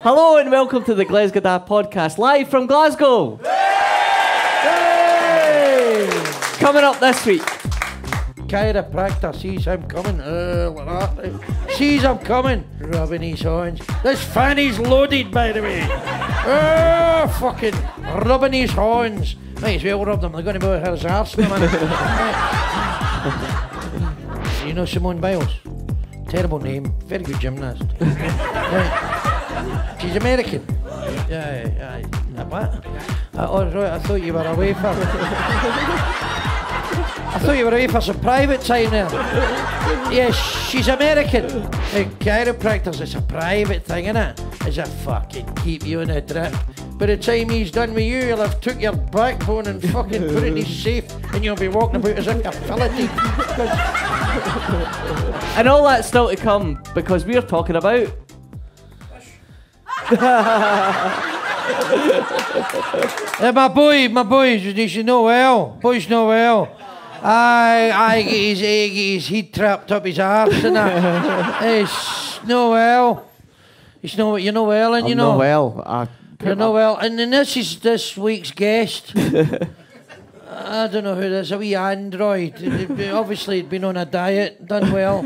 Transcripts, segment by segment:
Hello and welcome to the Glesga podcast, live from Glasgow. Hey! Coming up this week. Chiropractor sees him coming, like that. Sees him coming, rubbing his horns. This fanny's loaded, by the way. Fucking rubbing his horns. Might as well rub them, they're going to be his arse in a minute. You know Simone Biles? Terrible name, very good gymnast. She's American. Yeah. What? I thought you were away for... I thought you were away for some private time there. Yes, she's American. Chiropractors, it's a private thing, innit? It's a fucking keep you in a drip. By the time he's done with you, he'll have took your backbone and fucking put it in his safe, and you'll be walking about as if you're filleted. And all that's still to come, because we're talking about... My boy, you should know well. Boys know well. I get his head trapped up his arse and that. It's no well. It's no, you know well, and you know. I'm well. You're not well. And then this is this week's guest. I don't know who this is, a wee android. Obviously he'd been on a diet, done well.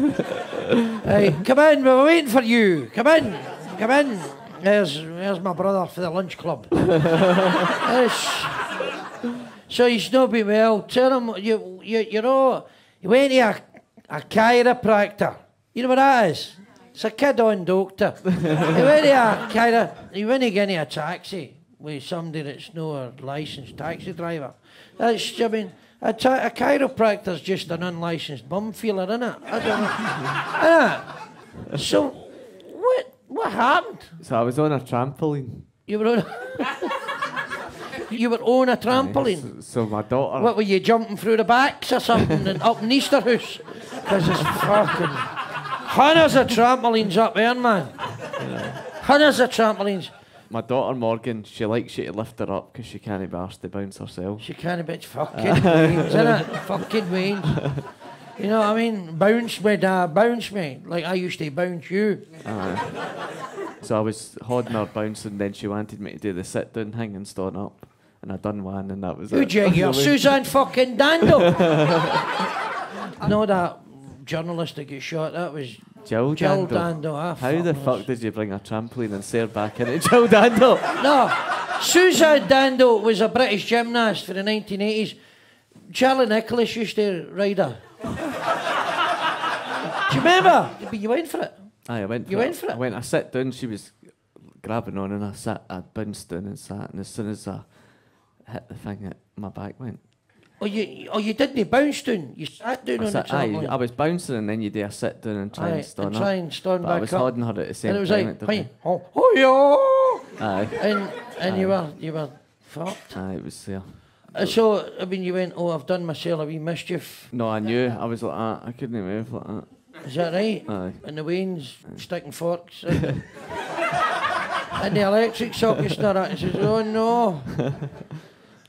Hey, come in, we're waiting for you. Come in. There's my brother for the lunch club. So he's not been well. Tell him you know you went to a chiropractor. You know what that is? It's a kid-on doctor. You went to get into a taxi with somebody that's no a licensed taxi driver. A chiropractor's just an unlicensed bum feeler, innit? I don't know. So what happened? So I was on a trampoline. You were on a trampoline? So my daughter... What, were you jumping through the backs or something and up in Easterhouse? Because there's fucking hundreds of trampolines up there, man. Yeah. Hundreds of trampolines. My daughter Morgan, she likes you to lift her up because she can't be arsed to bounce herself. She can't be, it's fucking wains, innit? Fucking wains. You know what I mean? Bounce me, Dad, bounce me. Like I used to bounce you. So I was holding her bouncing, then she wanted me to do the sit-down thing and stand up. And I done one, and that was it. You're Suzanne fucking Dando. No, that journalist that got shot, that was Jill Dando. How the fuck did you bring a trampoline and stare back into Jill Dando? No, Suzanne Dando was a British gymnast for the 1980s. Charlie Nicholas used to ride her. Do you remember? But you went for it. Aye, I went for it. I sat down, she was grabbing on, and I bounced down and sat, and as soon as I hit the thing, my back went. Oh, you didn't bounce down, you sat down on the trampoline. I was bouncing, and then you do a sit down and try and stand up. But I was holding her at the same time. And it was like, Aye. And you were fucked. Aye, it was there. So, I mean, you went, I've done myself a wee mischief. No, I knew. I was like that. I couldn't move like that. Is that right? Aye. And the wains, sticking forks and the electric sockets and all that. He says, oh no.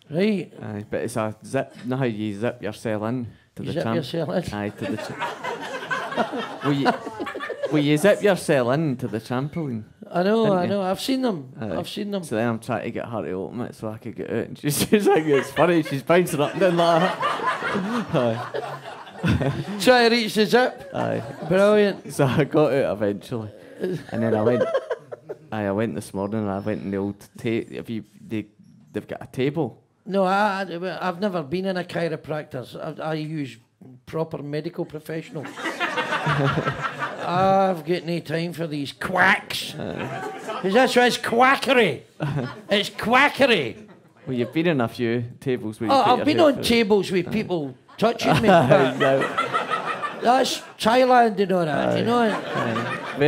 Right. Aye, but it's a zip. Know how you zip yourself in to the tram? Zip yourself in? Aye, to the will you zip yourself in to the trampoline? I know. I've seen them. I've seen them. So then I'm trying to get her to open it so I could get out. And she's like, it's funny. She's bouncing up and down like that. Try to reach the zip. Aye. Brilliant. So I got out eventually. And then I went this morning and I went in the old they've got a table. No, I've never been in a chiropractor's. I use proper medical professionals. I've got no time for these quacks. Because that's why it's quackery. It's quackery. Well, you've been in a few tables where I've been on tables with people touching me. That's Thailand and all that, you know.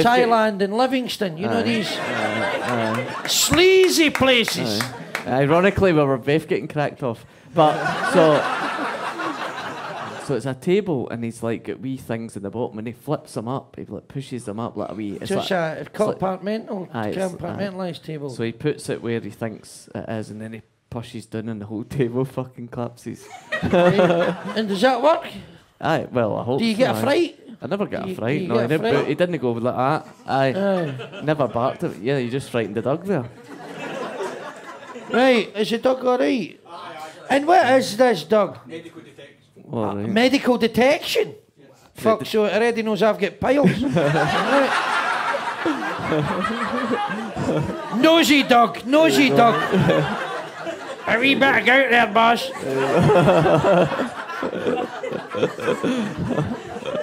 Thailand and Livingston, you know these sleazy places. Ironically, we were both getting cracked off. But so it's a table, and he's like got wee things in the bottom, and he flips them up. He like pushes them up like a wee. It's a compartmentalised table. So he puts it where he thinks it is, and then he pushes down, and the whole table fucking collapses. And does that work? Aye, well, I hope. Do you get a fright? I never get a You- fright. you No, get a fright? he didn't go like that. Aye. Never barked at me. Yeah, you just frightened the dog there. Right, is the dog all right? And what is this dog? Medical detection. All right. Medical detection? Fuck, so it already knows I've got piles. Right. Nosy dog, nosy dog. A wee bit of gout there, boss.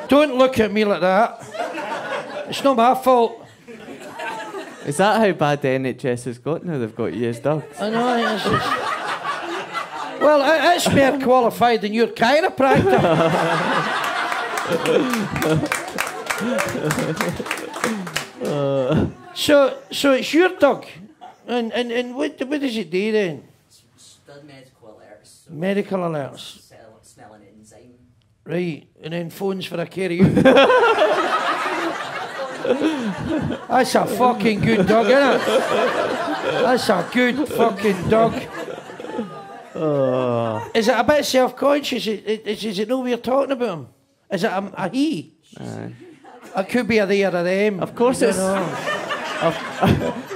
Don't look at me like that. It's not my fault. Is that how bad the NHS has got now? They've got you as dogs. I know, it's just... Well, it's more qualified than your chiropractor. So it's your dog. And what does it do then? Does medical alerts. So Medical alerts. smell an enzyme. Right, and then phones for a care of you. That's a fucking good dog, isn't it? That's a good fucking dog. Is it a bit self-conscious? Is it know we're talking about him? Is it a he? It could be a they or a them. Of course it's...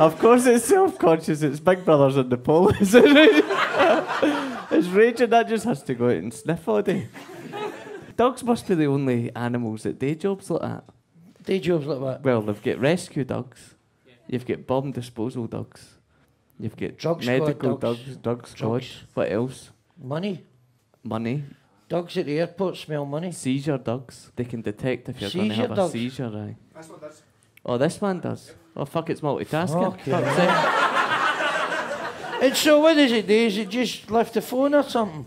Of course it's self-conscious. It's Big Brothers and the police. It's raging. That just has to go out and sniff all day. Dogs must be the only animals that day jobs like that. Day jobs like that. Well, they've got rescue dogs. You've got bomb disposal dogs. You've got Drug squad medical dogs. drug squad. Drugs. What else? Money. Money. Dogs at the airport smell money. Seizure dogs. They can detect if you're going to Seizure have a dogs. seizure, aye. That's what that's. Oh, this one does. Oh, fuck, it's multitasking. Okay. Fuck's sake. And so what does it do? Is it just lift the phone or something?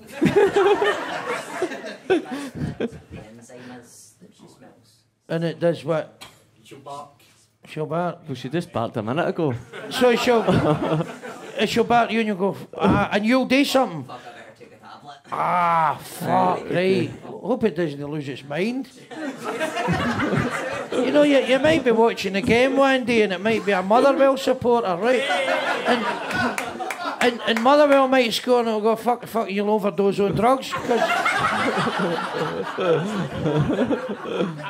The enzyme is that she smells. And it does what? She'll bark. She'll bark. Well, she just barked a minute ago. So she'll bark you and you go, and you'll do something. Fuck, I better take a tablet. Ah, fuck, right. Hope it doesn't lose its mind. You know, you might be watching the game one day and it might be a Motherwell supporter, right? And Motherwell might score and it'll go, fuck, you'll overdose on drugs. 'Cause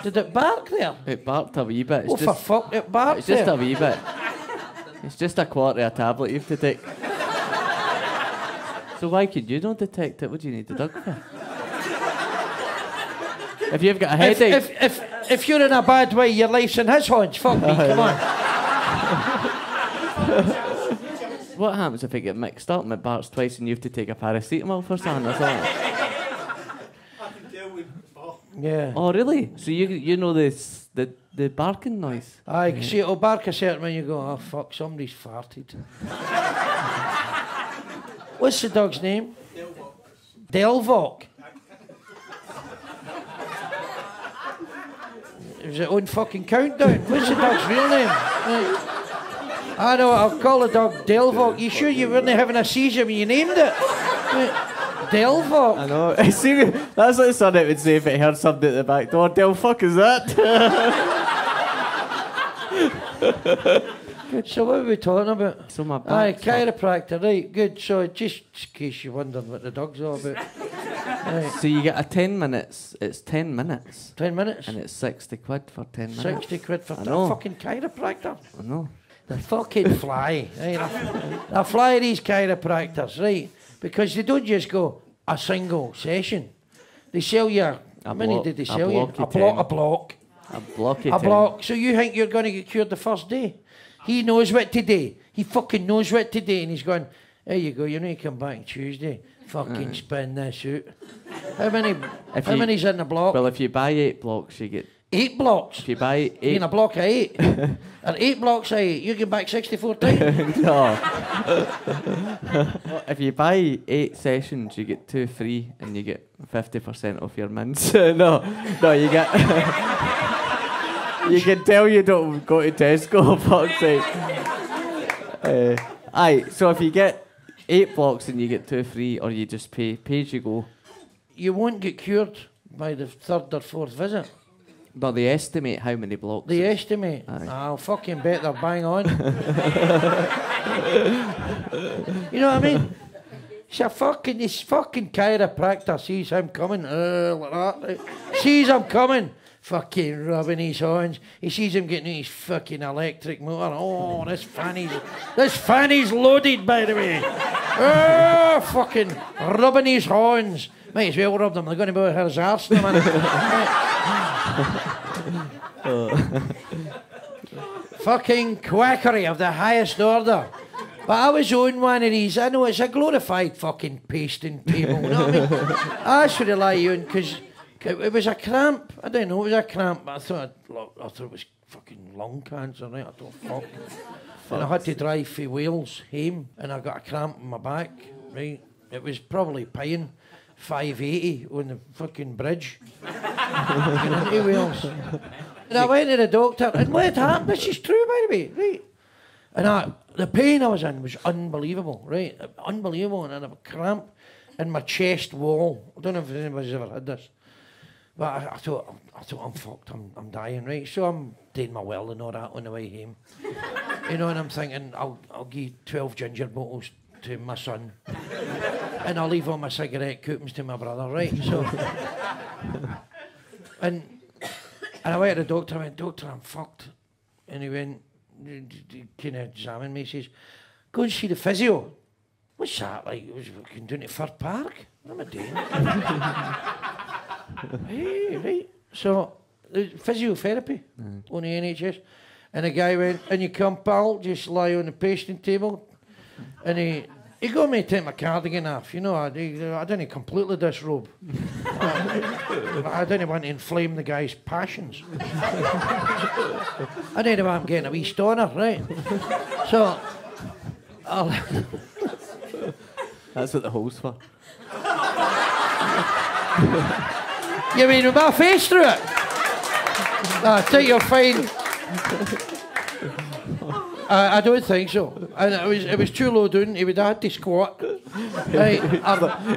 did it bark there? It barked a wee bit. It's Oh, for just, fuck, it barked it's just there. a wee bit. It's just a quarter of a tablet you have to take. So why could you not detect it? What do you need the dog for? If you've got a headache... If you're in a bad way, your life's in his hands. Fuck me, come on. What happens if it get mixed up and it barks twice and you have to take a paracetamol for something or something? I can tell when it's bark. Yeah. Oh, really? So you know this the barking noise? Aye, see, it'll bark a certain when you go, oh fuck, somebody's farted. What's the dog's name? Delvok. Is it on fucking countdown? What's the dog's real name? Right. I know, I'll call the dog Delvok. You sure you weren't having a seizure when you named it? Right. Delvok. I know. See, that's like something it would say if it heard somebody at the back door. The fuck is that? Good, so what are we talking about? So my Aye, back's chiropractor, right, good. So just in case you're wondering what the dog's all about. Right. So you get a 10 minutes. It's 10 minutes. 10 minutes? And it's 60 quid for 10 minutes. 60 quid for I a know. fucking chiropractor. I know. They fucking fly. Right? They fly these chiropractors, right? Because they don't just go a single session. They sell you, how many block- did they a sell you? blocky A 10. block. A blocky A 10. block. So you think you're going to get cured the first day? He knows what to do. He fucking knows what to do. And he's going, there you go, you need to come back Tuesday. Fucking spin this out. How many's in the block? Well, if you buy 8 blocks, you get... 8 blocks. If you buy You 8... mean a block of 8? Or 8 blocks of 8. You get back 64 times. No. If you buy 8 sessions, you get 2 free and you get 50% off your mints. No, you get... You can tell you don't go to Tesco, fuck's sake. Aye, so if you get 8 blocks and you get 2 free, or you just pay as you go. You won't get cured by the 3rd or 4th visit. No, they estimate how many blocks. They estimate. Aye. I'll fucking bet they're bang on. You know what I mean? This fucking chiropractor sees him coming, like that. Right? Sees him coming. fucking rubbing his horns. He sees him getting his fucking electric motor. Oh, this fanny's loaded, by the way. Oh, fucking rubbing his horns. Might as well rub them. They're going to be his arse in a minute. Fucking quackery of the highest order. But I was on one of these. I know it's a glorified fucking pasting table. You know what I mean? I should have let you in because it was a cramp. I didn't know it was a cramp, but I thought it was fucking lung cancer, right? I thought, fuck. And I had to drive from Wales home, and I got a cramp in my back, right? It was probably paying 580 on the fucking bridge. Getting into Wales. And I went to the doctor, and what had happened, this is true, by the way, right? And the pain I was in was unbelievable, right? Unbelievable, and I had a cramp in my chest wall. I don't know if anybody's ever had this. But I thought, I'm fucked, I'm dying, right? So I'm doing my well and all that on the way home. You know, and I'm thinking, I'll give 12 ginger bottles to my son. And I'll leave all my cigarette coupons to my brother, right? So, and I went to the doctor, I went, doctor, I'm fucked. And he went, kind of examined me, he says, go and see the physio. What's that like? I was fucking doing it Fir Park? What am I doing? Hey, right. So, physiotherapy on the NHS. And the guy went, and you come, pal, just lie on the pasting table. And he got me to take my cardigan off. You know, I didn't completely disrobe. I didn't want to inflame the guy's passions. I didn't want him getting a wee stoner, right? So, That's what the hole's for. You mean with my face through it? I think you're fine. I don't think so. And it was too low down. He would have had to squat. Right.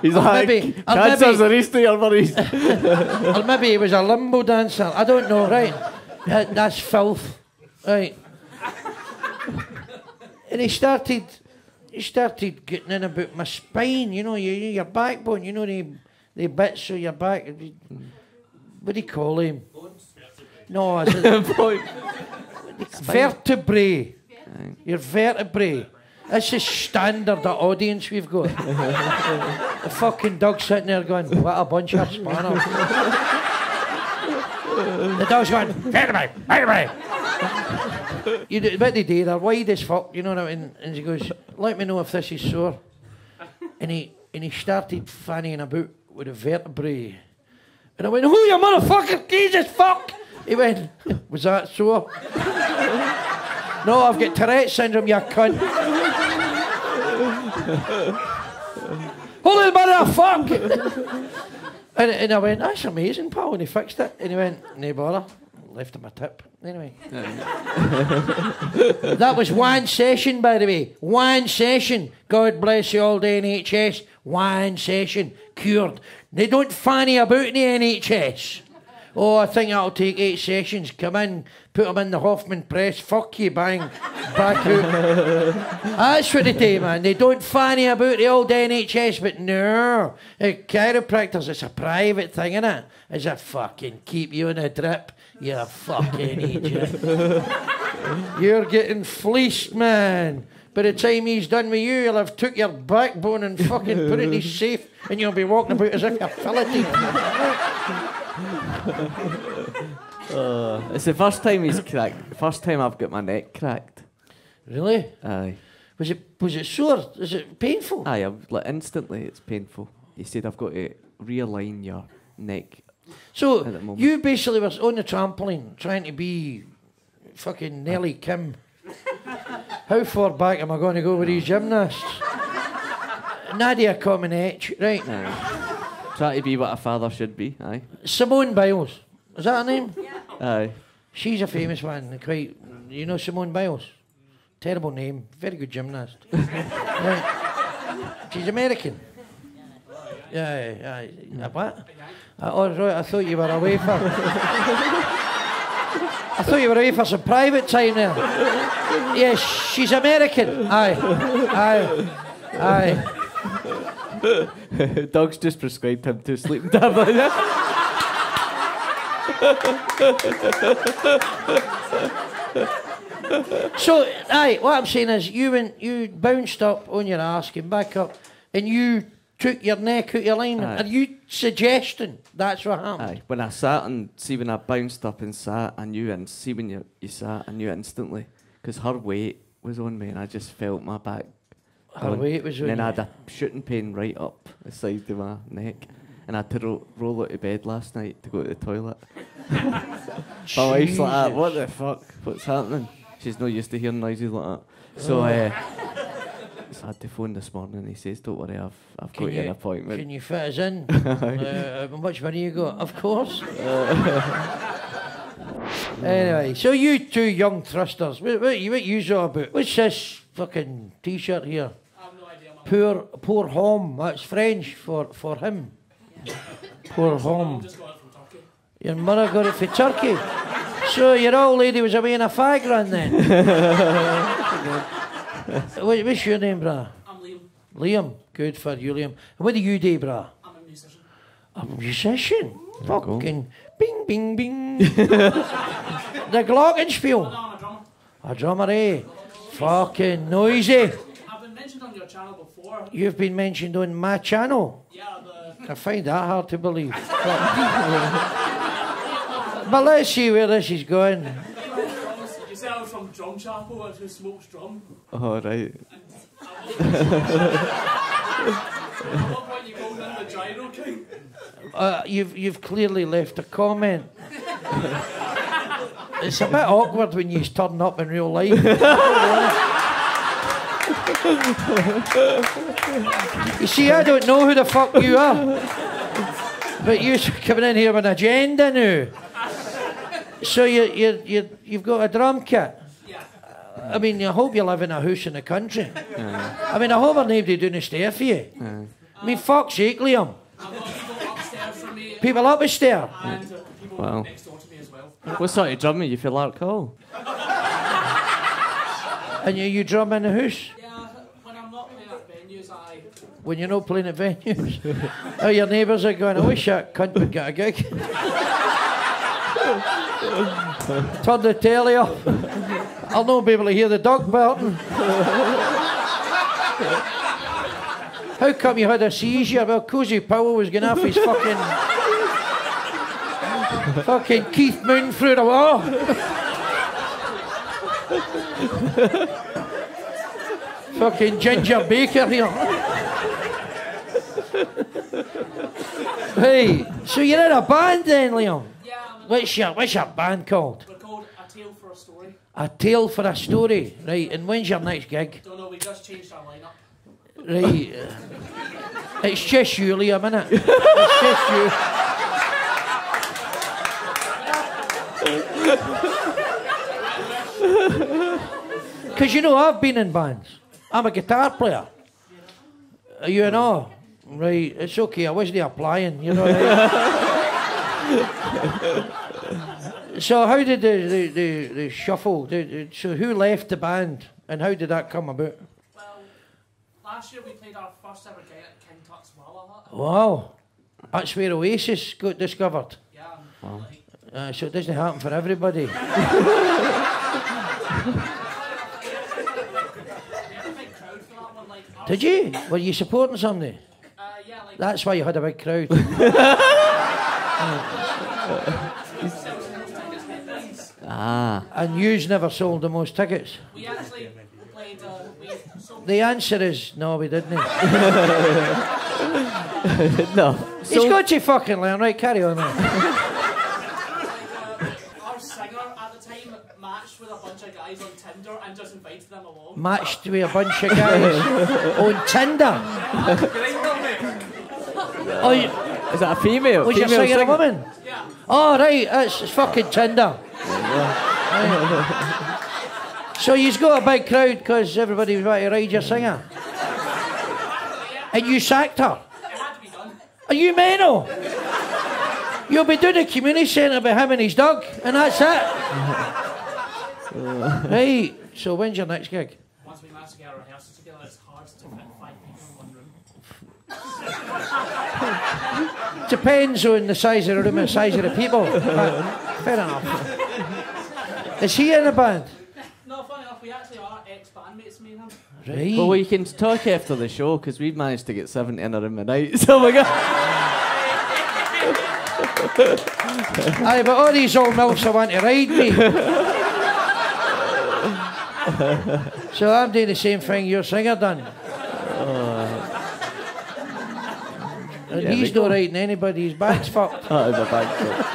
He's like, cancer's a race to your buddies. Or maybe he was a limbo dancer. I don't know, right? That's filth. Right. And he started getting in about my spine, you know, your backbone, you know, the bits of your back. What do you call him? No, it's vertebrae. Your vertebrae. This is standard, the audience we've got. The fucking dog sitting there going, what a bunch of spanners. The dog's going, vertebrae, vertebrae. What they do, they're wide as fuck, you know what I mean? And he goes, let me know if this is sore. And he started fannying about with a vertebrae. And I went, oh, you motherfucker, Jesus, fuck! He went, was that sore? No, I've got Tourette's syndrome, you cunt. Holy motherfucker! And I went, that's amazing, pal, and he fixed it. And he went, no bother. Left him a tip. Anyway. That was one session, by the way. One session. God bless you all, the NHS. One session. Cured. They don't fanny about in the NHS. Oh, I think that'll take 8 sessions. Come in, put them in the Hoffman press. Fuck you, bang. Back out. That's what they do, man. They don't fanny about the old NHS, but no. Chiropractors, it's a private thing, innit? It's a fucking keep you on a drip. You fucking idiot. You're getting fleeced, man. By the time he's done with you, you'll have took your backbone and fucking put it in his safe, and you'll be walking about as if you're filleted. It's the first time he's cracked. First time I've got my neck cracked. Really? Aye. Was it sore? Is it painful? Aye, like instantly it's painful. He said I've got to realign your neck. So you basically were on the trampoline trying to be fucking Nelly Kim. How far back am I going to go with these gymnasts? Nadia Comaneci, right? Aye. Try to be what a father should be. Aye. Simone Biles, is that her name? Yeah. Aye. She's a famous one. Quite, you know Simone Biles? Terrible name, very good gymnast. Right. She's American. Yeah. What? Oh, right, I thought you were away for. I thought you were away for some private time there. Yes, she's American. Aye. Dog's just prescribed him 2 sleeping tablets. So, aye, what I'm saying is, you bounced up on your ass, came back up, and you took your neck out your alignment. Aye. Are you suggesting that's what happened? Aye, when I sat and see when I bounced up and sat, I knew, and see when you sat, I knew instantly, because her weight was on me, and I just felt my back. Her weight was on And then you. I had a shooting pain right up the side of my neck, and I had to roll out of bed last night to go to the toilet. My wife's like, "Ah, what the fuck? What's happening?" She's not used to hearing noises like that. So, I had to phone this morning. He says, "Don't worry, I've got you an appointment." Can you fit us in? How much money you got? Of course. Anyway, so you two young thrusters, what you all about? What's this fucking t-shirt here? I have no idea, man. Poor home. That's French for him. Poor I home. just got it from Turkey. Your mother got it for Turkey. So your old lady was away in a fag run then. What's your name, brah? I'm Liam. Liam. Good for you, Liam. And what do you do, brah? I'm a musician. A musician. Fucking bing, bing, bing. The glockenspiel. No, I'm a drummer. A drummer, eh? Fucking noisy. I've been mentioned on your channel before. You've been mentioned on my channel. Yeah, I find that hard to believe. But let's see where this is going. you said I was from Drum Chapel and who smokes drum. Oh, right. At what point you called in the gyro king? You've clearly left a comment. It's a bit awkward when you turn up in real life. You see, I don't know who the fuck you are, but you're coming in here with an agenda now. So you've got a drum kit. Yeah. I mean, I hope you live in a house in the country. I mean, I hope there's nobody doing a stair for you. I mean, fuck's sake, Liam. I've got people upstairs from me People up the stair. and people Wow. next door to me as well. What sort of drum are you for Lark Hall? And you drum in the house. Yeah, when I'm not playing at venues, When you're not playing at venues. Oh, your neighbours are going, I wish that cunt would get a gig. Turn the telly off. I'll not be able to hear the dog barking. How come you had a seizure? Well, Cozy Powell was going off his fucking Keith Moon through the wall. Fucking Ginger Baker here. Hey, so you're in a band then, Liam? yeah, What's your band called? we're called A Tale for a Story. A Tale for a Story. Right, and when's your next gig? Don't know, we just changed our lineup. Right. It's just you, Liam, innit? It's just you. Because you know, I've been in bands. I'm a guitar player. You know? Right, it's okay, I wasn't applying, you know. Right? So how did the shuffle, so who left the band and how did that come about? Well, last year we played our first ever gig at King Tut's Walla Hut. Wow, that's where Oasis got discovered. Yeah, Wow. So it doesn't happen for everybody. we had a big crowd for that one. Like, ours- Did you? Were you supporting somebody? Yeah, like That's why you had a big crowd. Ah. And you's never sold the most tickets. we actually played. We sold The answer is no, we didn't. No. He's got to fucking learn, right? Carry on. Then. our singer at the time matched with a bunch of guys on Tinder and just invited them along. Matched with a bunch of guys on Tinder. Oh, Is that a female? was your Female singer a woman? Yeah. Oh, right, it's fucking Tinder. Right. So you've got a big crowd because everybody was trying to ride your singer. And you sacked her. It had to be done. Are you mental? You'll be doing a community centre with him and his dog, and that's it. Right, so when's your next gig? Once we managed to get a rehearsal together, it's hard to fit 5 people in one room. Depends on the size of the room and the size of the people. Fair enough. Is he in the band? No, funny enough, we actually are ex-bandmates, me and him. Right. Well, we can talk after the show because we've managed to get 70 in a room a night. So we got. Aye, but all these old milfs I want to ride me. So I'm doing the same thing your singer done. And Yeah, he's not riding anybody, his back's fucked. That is a bad joke.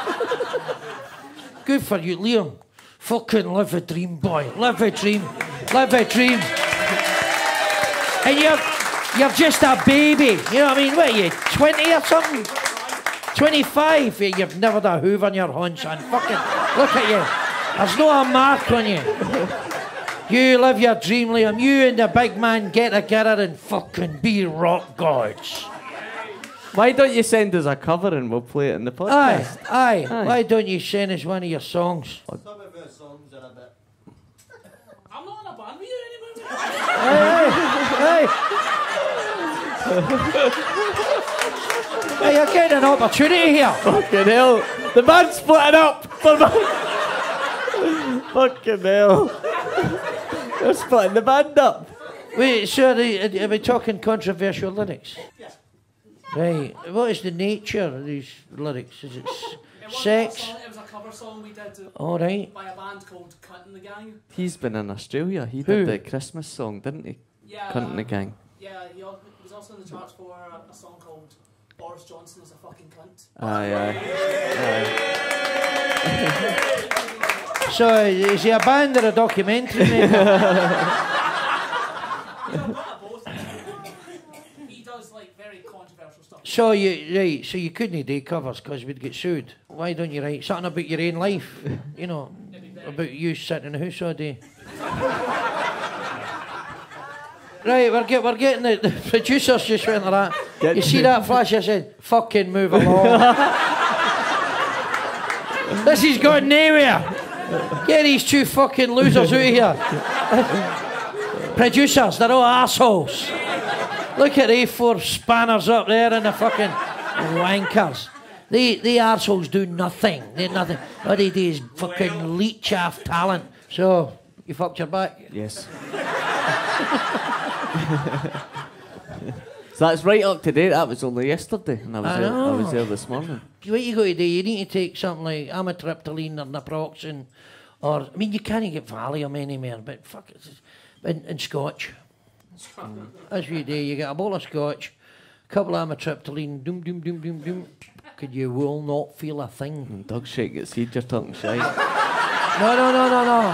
Good for you, Liam. Fucking live a dream, boy. Live a dream. Live a dream. And you're just a baby. You know what I mean? What are you, 20 or something? 25. You've never done a hoover on your haunch, and fucking look at you. There's no a mark on you. You live your dream, Liam. You and the big man get together and fucking be rock gods. Why don't you send us a cover and we'll play it in the podcast? Aye. Why don't you send us one of your songs? Some of our songs are a bit. I'm not in a band with you anymore. Hey, you're getting an opportunity here. Fucking hell. The band's splitting up. Fucking hell. They're splitting the band up. Wait, so are we talking controversial lyrics? Yeah. Right. What is the nature of these lyrics? Is it It wasn't sex? a song, it was a cover song we did All right. by a band called Cunt and the Gang. He's been in Australia. He Who? did the Christmas song, didn't he? Yeah. Cunt and the Gang. Yeah, he was also in the charts for a song called Boris Johnson is a fucking cunt. Aye. So is he a band or a documentary maker? He does like very controversial stuff. So you couldn't do covers because we'd get sued. Why don't you write something about your own life? You know, about you sitting in the house all day. Right, we're getting the producers just went like that. You see that flash? I said, fucking move along. This is going nowhere. Get these two fucking losers out of here. Producers, they're all assholes. Look at the 4 spanners up there and the fucking wankers. The assholes do nothing. They nothing. All they do is fucking leech off talent. So, you fucked your back? Yes. So that's right up to date. That was only yesterday, and I was there this morning. What you got to do, you need to take something like amitriptyline or naproxen, or, I mean, you can't get Valium anymore, but fuck it, and Scotch. That's what you do, you get a bowl of Scotch, a couple of amitriptyline, doom, doom, doom, doom, doom, because you will not feel a thing. And Doug Shake gets seed, you're talking shite. No.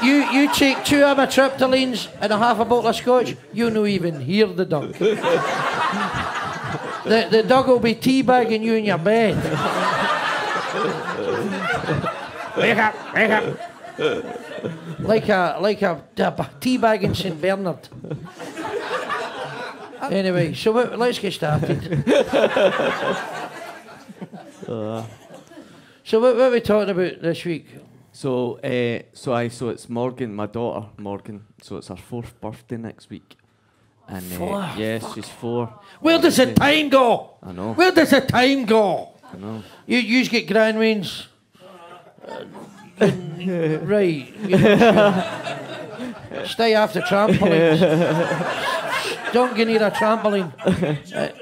You take 2 amitriptylines and a half a bottle of Scotch, you'll not even hear the dog. The dog will be teabagging you in your bed. Wake up. Like a teabagging St. Bernard. Anyway, so let's get started. So what are we talking about this week? So it's Morgan, my daughter Morgan. So it's her 4th birthday next week. And yes, she's 4. Where does the time go? I know. Where does the time go? I know. You get grandwains. Right. Stay off the trampoline. Don't get near a trampoline. Got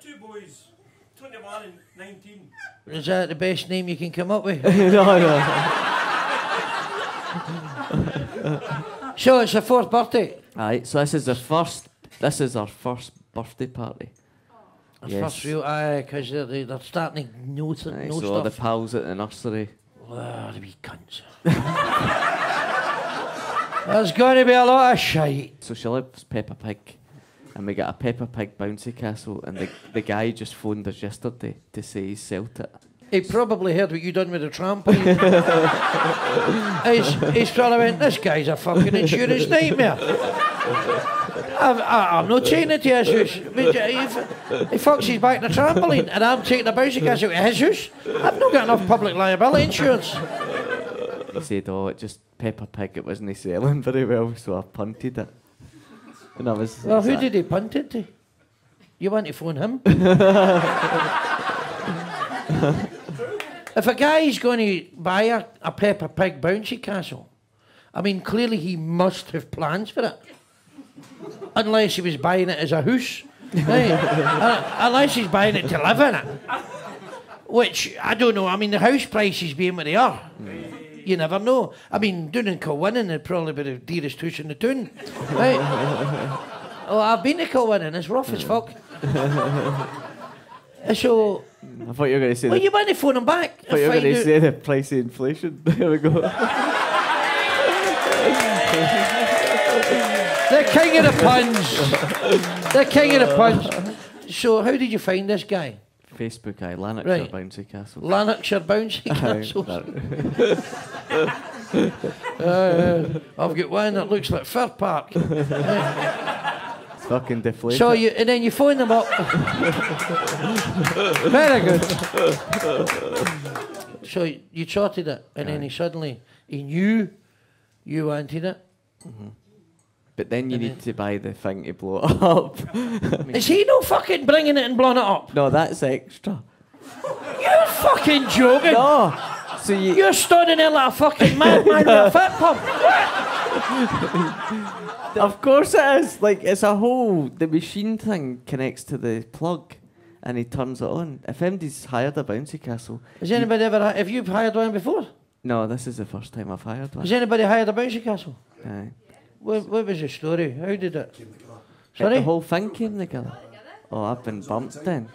2 boys, 21 and 19. Is that the best name you can come up with? No. So it's her 4th birthday. Aye, so this is our first birthday party. First real, because they're starting to know Aye, know so all the stuff. pals at the nursery. Oh, the wee cunts. There's going to be a lot of shite. So she loves Peppa Pig. And we got a Peppa Pig bouncy castle, and the guy just phoned us yesterday to say he's sold it. He probably heard what you done with the trampoline. he's probably went, this guy's a fucking insurance nightmare. I'm not taking it to his house. He fucks his back in the trampoline, and I'm taking the bouncy castle to his house. I've not got enough public liability insurance. He said, oh, it just Peppa Pig, it wasn't selling very well, so I punted it. And I was. Well, who did he punt it to? You want to phone him? If a guy's going to buy a Peppa Pig bouncy castle, I mean, clearly he must have plans for it. Unless he was buying it as a house. Right? Unless he's buying it to live in it. Which, I don't know, I mean, the house prices being what they are. You never know. I mean, down in Kilwinning, it'd probably be the dearest house in the town. Right? Oh, I've been to Kilwinning, it's rough as fuck. So... I thought you were going to say... Well, you want to phone him back. I thought you were going to say the price of inflation. There we go. The king of the puns. The king of the puns. So, how did you find this guy? Facebook, Lanarkshire Bouncy Castle. Lanarkshire Bouncy Castle. I've got one that looks like Fir Park. It's fucking deflated. So and then you phone them up. Very good. So you charted it, and then he knew you wanted it. Mm-hmm. But then you need to buy the thing to blow it up. Is he no fucking bringing it and blowing it up? No, that's extra. You're fucking joking. No. So You're standing there like a fucking madman with a fit pump. Of course it is. Like, it's a whole... The machine thing connects to the plug and he turns it on. If MD's hired a bouncy castle... Has anybody ever... Have you hired one before? No, this is the first time I've hired one. Has anybody hired a bouncy castle? Aye. What was the story? How did it? The whole thing came together. Oh, I've been bumped then.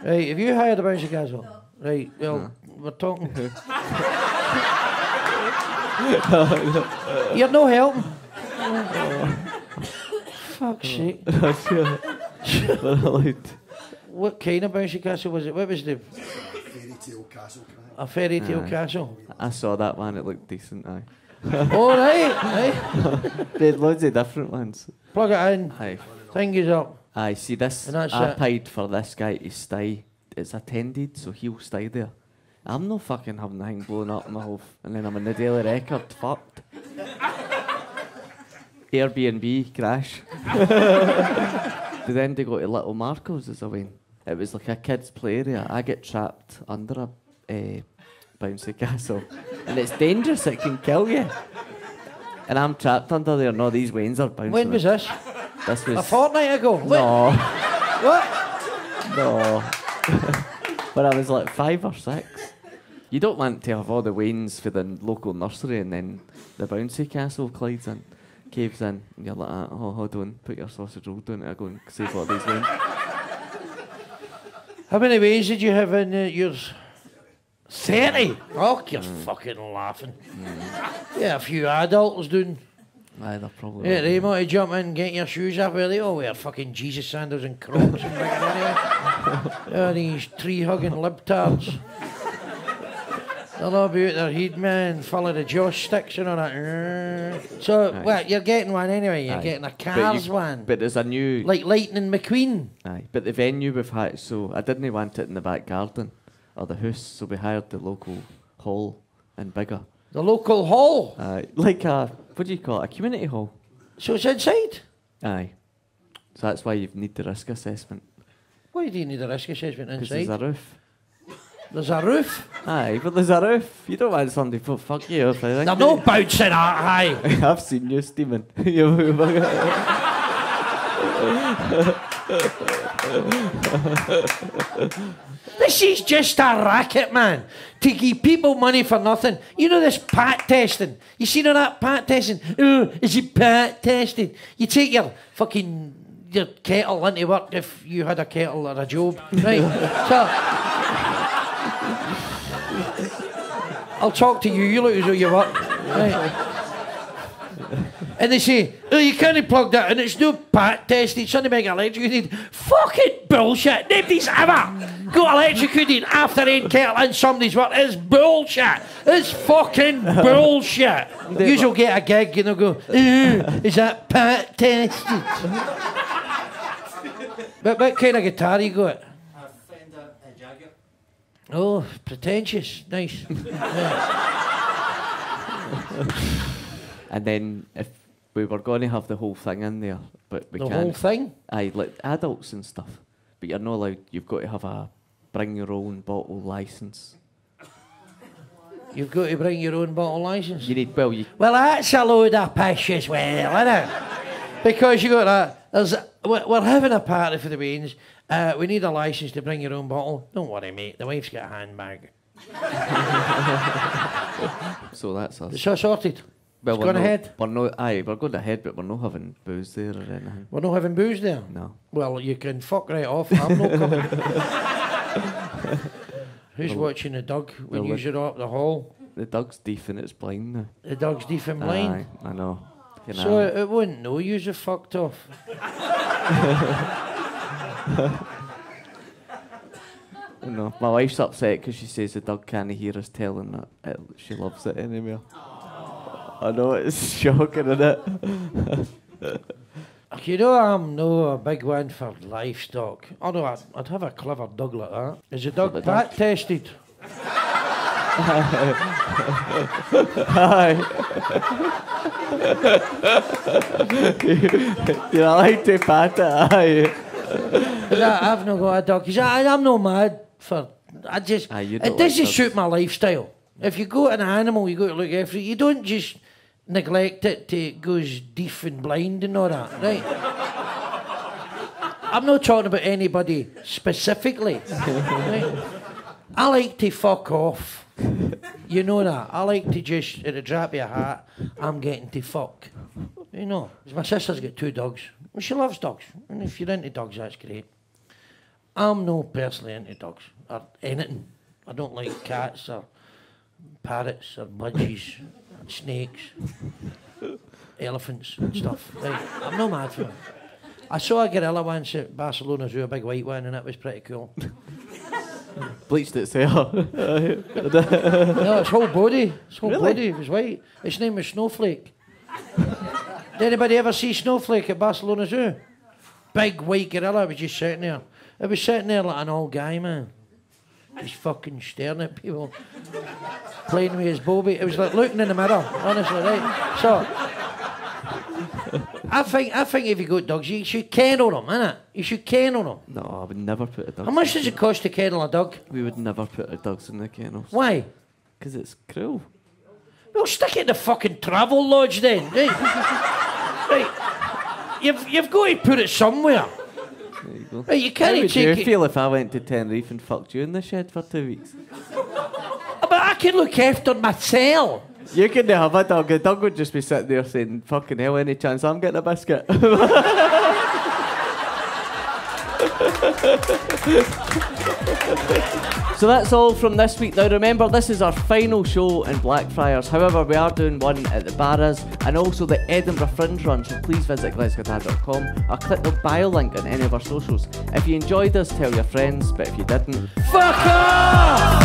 Right, have you hired a bouncy castle? Right, well, we're talking. You're no helping. Fuck's sake. What kind of bouncy castle was it? What was the... Fairy tale castle. A fairy tale castle? I saw that one, it looked decent, aye. Oh, right. They had loads of different ones. Plug it in. Aye. Thing is up. Aye, see this, And that's I it. paid for this guy to stay. It's attended, so he'll stay there. I'm not fucking having the thing blown up my whole... And then I'm in the Daily Record, fucked. Airbnb, crash. But then they go to Little Marco's as a win. It was like a kid's play area. I get trapped under a bouncy castle. And it's dangerous, it can kill you. And I'm trapped under there, and all these wains are bouncing. When was this? This was... A fortnight ago? No. What? No. But I was like 5 or 6. You don't want to have all the wains for the local nursery and then the bouncy castle caves in. And you're like, oh, hold on, put your sausage roll down and I go and save all these wains. How many ways did you have in yours? 30? Oh, you're fucking laughing. Yeah, a few adults doing. Aye, they're probably... Yeah, they want to jump in and get your shoes off where they all wear fucking Jesus sandals and crocs and these tree-hugging libtards. They'll all be out their head, man, full of the joss sticks and all that. So, Aye. well, you're getting one anyway. You're Aye. getting a Cars one. But there's a new... Like Lightning McQueen. Aye, but the venue we've had, so I didn't want it in the back garden or the house, so we hired the local hall and bigger. The local hall. Aye, like a, what do you call it, a community hall. So it's inside. Aye. So that's why you need the risk assessment. Why do you need a risk assessment Because inside? there's a roof. There's a roof. Aye, but there's a roof. You don't want somebody to fuck you off, I think. They're no bouncing that high. I've seen you steaming. This is just a racket, man. To give people money for nothing. You know this pat testing. You seen all that pat testing? Oh, is it pat testing? You take your kettle into work if you had a kettle or a job, right? So I'll talk to you. You look as though you work, right? And they say, oh, you can't plug that in, it's no pat test, it's only make electrocuted. Fucking bullshit. Nobody's ever got electrocuted after rain kettle in somebody's work. It's bullshit. It's fucking bullshit. You'll get a gig and they'll go, is that pat tested? But what kind of guitar you got? A Fender Jaguar. Oh, pretentious. Nice. Yeah. And then if we were going to have the whole thing in there, but we The can't. whole thing? Aye, like adults and stuff. But you're not allowed, you've got to have a bring your own bottle licence. You've got to bring your own bottle licence? You need, well, you... Well, that's a load of pish as well, isn't it? Because you got we're having a party for the beans. We need a licence to bring your own bottle. Don't worry, mate. The wife's got a handbag. So that's us. It's all sorted. Well, It's gone ahead. We're not, we're going ahead, but we're not having booze there or anything. We're not having booze there? No. Well, you can fuck right off. I'm not coming. Who's watching the dog when well, you're up the hall? The dog's deaf and it's blind now. The dog's deaf and blind? Aye, I know. So it wouldn't know you're fucked off. No, my wife's upset because she says the dog can't hear us telling that she loves it anymore. I know, it's shocking, isn't it? You know, I'm no a big one for livestock. Although I'd have a clever dog like that. Is the dog pat tested? Aye. You like to pat it, aye. I've not got a dog. 'Cause I'm no mad for. It doesn't suit my lifestyle. If you got an animal, you got to look after it. You don't just neglect it till it goes deaf and blind and all that, right? I'm not talking about anybody specifically. Right? I like to fuck off. You know that. I like to just, at the drop of a hat, I'm getting to fuck. You know, 'cause my sister's got 2 dogs. Well, she loves dogs. And if you're into dogs, that's great. I'm not personally into dogs or anything. I don't like cats or parrots or budgies and snakes, elephants and stuff. Right. I'm not mad for it. I saw a gorilla once at Barcelona Zoo, a big white one, and it was pretty cool. Bleached itself. No, its whole body. Its whole Really? body was white. Its name was Snowflake. Did anybody ever see Snowflake at Barcelona Zoo? Big white gorilla. It was just sitting there. It was sitting there like an old guy, man. Just fucking staring at people. Playing with his bobby. It was like looking in the mirror, honestly, right? So, I think if you got dogs, you should kennel them, innit? You should kennel them. No, I would never put a dog. How much does it cost to kennel a dog? We would never put our dogs in the kennels. Why? Because it's cruel. Well, stick it in the fucking travel lodge then, right? Right. You've got to put it somewhere. There you go. Right, you can't How would take you it. feel if I went to Tenerife and fucked you in the shed for 2 weeks? But I can look after myself. You couldn't have a dog. The dog would just be sitting there saying, fucking hell, any chance I'm getting a biscuit? So that's all from this week. Now remember, this is our final show in Blackfriars. However, we are doing one at the Barras and also the Edinburgh Fringe Run, so please visit glesga.com or click the bio link on any of our socials. If you enjoyed us, tell your friends, but if you didn't, Fuck off!